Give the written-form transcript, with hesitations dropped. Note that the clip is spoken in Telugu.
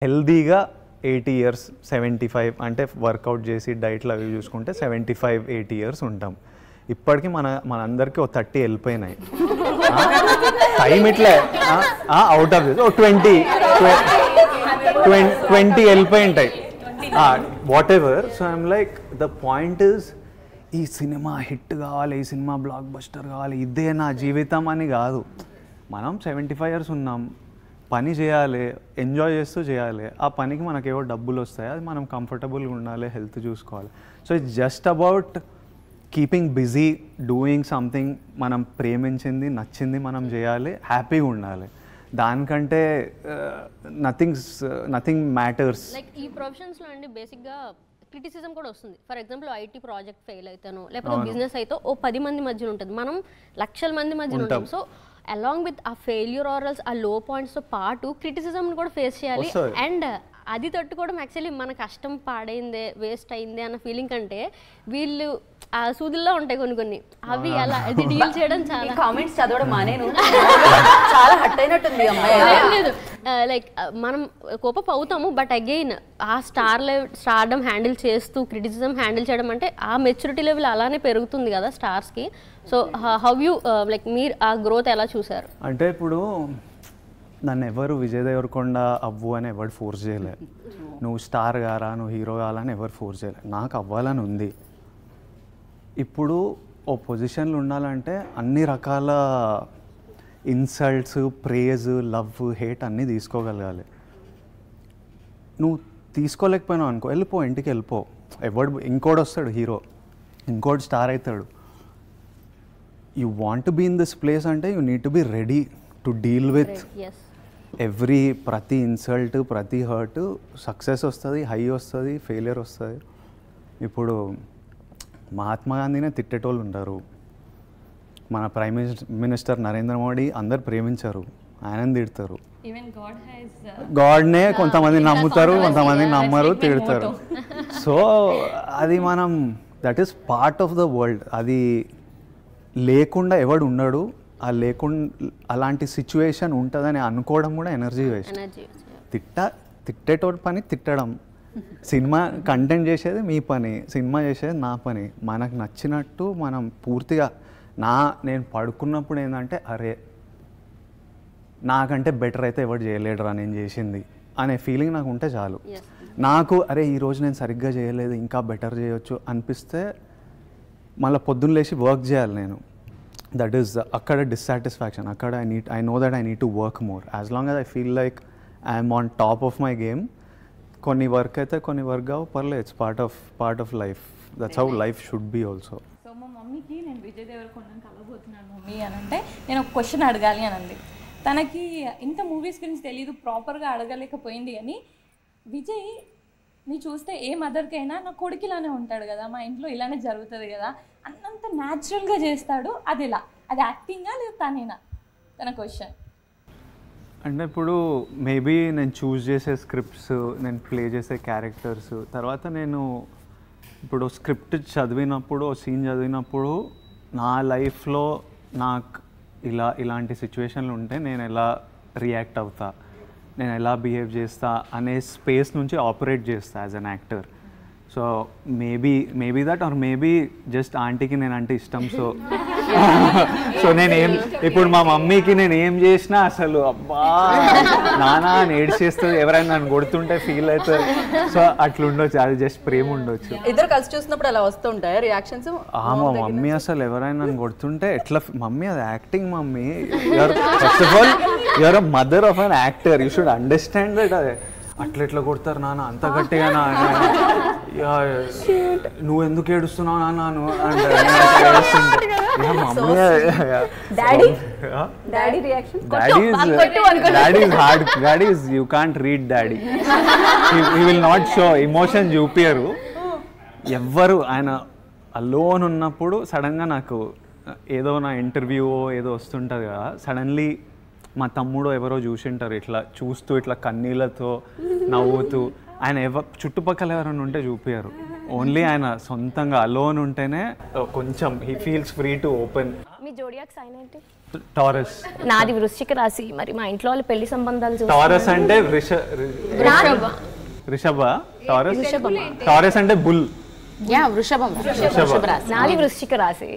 హెల్దీగా 80 years 75 అంటే వర్కౌట్ చేసి డైట్లు అవి చూసుకుంటే 75-80 years ఉంటాం. ఇప్పటికీ మనందరికీ 30 వెళ్ళిపోయినాయి. టైం ఇట్లే అవుట్ ఆఫ్ దిస్ 20 వెళ్ళిపోయి ఉంటాయి what ever. So I'm like the point is ఈ సినిమా హిట్ కావాలి, ఈ సినిమా బ్లాక్ బస్టర్ కావాలి, ఇదే నా జీవితం అని కాదు. మనం 75 years ఉన్నాం, పని చేయాలి, ఎంజాయ్ చేస్తూ చేయాలి. ఆ పనికి మనకేవో డబ్బులు వస్తాయి, అది మనం కంఫర్టబుల్గా ఉండాలి, హెల్త్ చూసుకోవాలి. So it's just about keeping busy, doing something మనం ప్రేమించింది, నచ్చింది మనం చేయాలి, హ్యాపీగా ఉండాలి. దానికంటే నథింగ్ మ్యాటర్స్. లైక్ ఈ ప్రొఫెషన్స్లో అండి బేసిక్గా క్రిటిసిజం కూడా వస్తుంది. For example IT project fail అవుతాను, లేకపోతే బిజినెస్ అయితే 10 మంది మధ్యన ఉంటుంది, మనం లక్షల మంది మధ్యన ఉంటాం. సో అలాంగ్ విత్ ఆ ఫెయిల్యూర్ ఆర్ఎల్స్ ఆ లో పాయింట్స్తో పాటు క్రిటిసిజంని కూడా ఫేస్ చేయాలి. అండ్ అది తట్టుకోవడం యాక్చువల్లీ మన కష్టం పాడైందే, వేస్ట్ అయిందే అన్న ఫీలింగ్ కంటే వీళ్ళు ఆ సూదుల్లో ఉంటాయి కొన్ని అవి అలా అది డీల్ చేయడం చాలా. కామెంట్స్ చదవడం మానేను, చాలా హట్ అయినట్టుంది అమ్మాయి. లేదు లైక్ మనం కోపం అవుతాము, బట్ అగైన్ ఆ స్టార్డమ్ హ్యాండిల్ చేస్తూ క్రిటిసిజం హ్యాండిల్ చేయడం అంటే ఆ మెచ్యూరిటీ లెవెల్ అలానే పెరుగుతుంది కదా స్టార్స్కి. సో హౌ యూ లైక్ మీరు ఆ గ్రోత్ ఎలా చూసారు? అంటే ఇప్పుడు నన్ను ఎవరు విజయ్ దేవరకొండ అవ్వు అని ఎవరు ఫోర్స్ చేయలే, నువ్వు స్టార్ కారా, నువ్వు హీరో కావాలని ఎవరు ఫోర్స్ చేయలే. నాకు అవ్వాలని ఉంది. ఇప్పుడు ఓ పొజిషన్లో ఉండాలంటే అన్ని రకాల ఇన్సల్ట్స్, ప్రేజ్, లవ్, హేట్ అన్నీ తీసుకోగలగాలి. నువ్వు తీసుకోలేకపోయినావు అనుకో, వెళ్ళిపో, ఇంటికి వెళ్ళిపో. ఇంకోటి వస్తాడు హీరో, ఇంకోటి స్టార్ అవుతాడు. You want to be in this place అంటే you need to be ready to deal with ప్రతి ఇన్సల్ట్, ప్రతి హర్ట్. సక్సెస్ వస్తుంది, హై వస్తుంది, ఫెయిలియర్ వస్తుంది. ఇప్పుడు మహాత్మా గాంధీనే తిట్టేటోళ్ళు ఉంటారు, మన ప్రైమ్ మినిస్టర్ నరేంద్ర మోడీ అందరు ప్రేమించారు, ఆయనని తిడతారు. గాడ్నే కొంతమంది నమ్ముతారు, కొంతమంది నమ్మరు, తిడతారు. సో అది మనం that is part of the world. అది లేకుండా ఎవడు ఉండడు. అలాంటి సిచ్యువేషన్ ఉంటుందని అనుకోవడం కూడా ఎనర్జీ వేస్ట్. తిట్టేటోడి పని తిట్టడం, సినిమా కంటెంట్ చేసేది మీ పని, సినిమా చేసేది నా పని. మనకు నచ్చినట్టు మనం పూర్తిగా నేను పడుకున్నప్పుడు ఏంటంటే అరే నాకంటే బెటర్ అయితే ఎవరు చేయలేడురా నేను చేసింది అనే ఫీలింగ్ నాకు ఉంటే చాలు. నాకు అరే ఈరోజు నేను సరిగ్గా చేయలేదు, ఇంకా బెటర్ చేయొచ్చు అనిపిస్తే మళ్ళీ పొద్దున్న లేచి వర్క్ చేయాలి నేను. దట్ ఈస్ అక్కడ డిస్సాటిస్ఫాక్షన్. అక్కడ I know that I need to work more. As long as I feel like I'm on top of my game. కొన్ని వర్క్ అయితే కొన్ని వర్క్ కావు, పర్లేదు, it's part of life. That's how life should be also. So మా మమ్మీకి నేను విజయ్ దేవరకొండని కలవబోతున్నాను మమ్మీ అని అంటే నేను ఒక క్వశ్చన్ అడగాలి అని అంది. తనకి ఇంత మూవీస్ గురించి తెలియదు, ప్రాపర్గా అడగలేకపోయింది. అని విజయ్ నీ చూస్తే ఏ మదర్కైనా నా కొడుకు ఇలానే ఉంటాడు కదా, మా ఇంట్లో ఇలానే జరుగుతుంది కదా అన్నంత న్యాచురల్గా చేస్తాడు. అది ఎలా, అది యాక్టింగా లేదా తనేనా? తన క్వశ్చన్. అంటే ఇప్పుడు మేబీ నేను చూస్ చేసే స్క్రిప్ట్స్, నేను ప్లే చేసే క్యారెక్టర్స్, తర్వాత నేను ఇప్పుడు స్క్రిప్ట్ చదివినప్పుడు, సీన్ చదివినప్పుడు నా లైఫ్లో నాకు ఇలాంటి సిచ్యువేషన్లు ఉంటే నేను ఎలా రియాక్ట్ అవుతా, నేను ఎలా బిహేవ్ చేస్తా అనే స్పేస్ నుంచి ఆపరేట్ చేస్తా as an actor. So maybe that or maybe just ఆంటీకి నేను అంటే ఇష్టం. సో నేనేం ఇప్పుడు మా మమ్మీకి నేను ఏం చేసినా అసలు అబ్బా నానా అని ఏడ్చేస్తుంది, ఎవరైనా నన్ను కొడుతుంటే ఫీల్ అవుతుంది. సో అట్లా ఉండొచ్చు, అది జస్ట్ ప్రేమ ఉండొచ్చు. ఇద్దరు కలిసి చూసినప్పుడు అలా వస్తుంటాయి రియాక్షన్స్. మా మమ్మీ అసలు ఎవరైనా నన్ను కొడుతుంటే ఎట్లా, మమ్మీ అది acting mummy, first of all you're a mother of an actor, you should understand that. అదే అట్లా ఎట్లా కొడతారు నాన్న అంత గట్టిగా, నువ్వు ఎందుకు ఏడుస్తున్నావు నాన్న daddy you can't read daddy, he will not show emotion చూపియరు ఎవ్వరు. ఆయన అలోన్ ఉన్నప్పుడు సడన్గా నాకు ఏదో నా ఇంటర్వ్యూ ఏదో వస్తుంటుంది కదా, సడన్లీ మా తమ్ముడు ఎవరో చూసింటారు, ఇట్లా చూస్తూ ఇట్లా కన్నీళ్ళతో నవ్వుతూ. ఆయన చుట్టుపక్కల ఎవరైనా ఉంటే చూపించారు, ఓన్లీ ఆయన సొంతంగా అలోన్ ఉంటేనే కొంచెం he feels free to open. మీ జోడి జోడియాక్ సైన్ ఏంటి? టారస్. నాది వృశ్చిక రాశి. మరి మా ఇంట్లో వాళ్ళు పెళ్లి సంబంధాలు టారస్ అంటే రిషభ. టారస్ అంటే బుల్. వృషభం. నాది వృశ్చిక రాశి.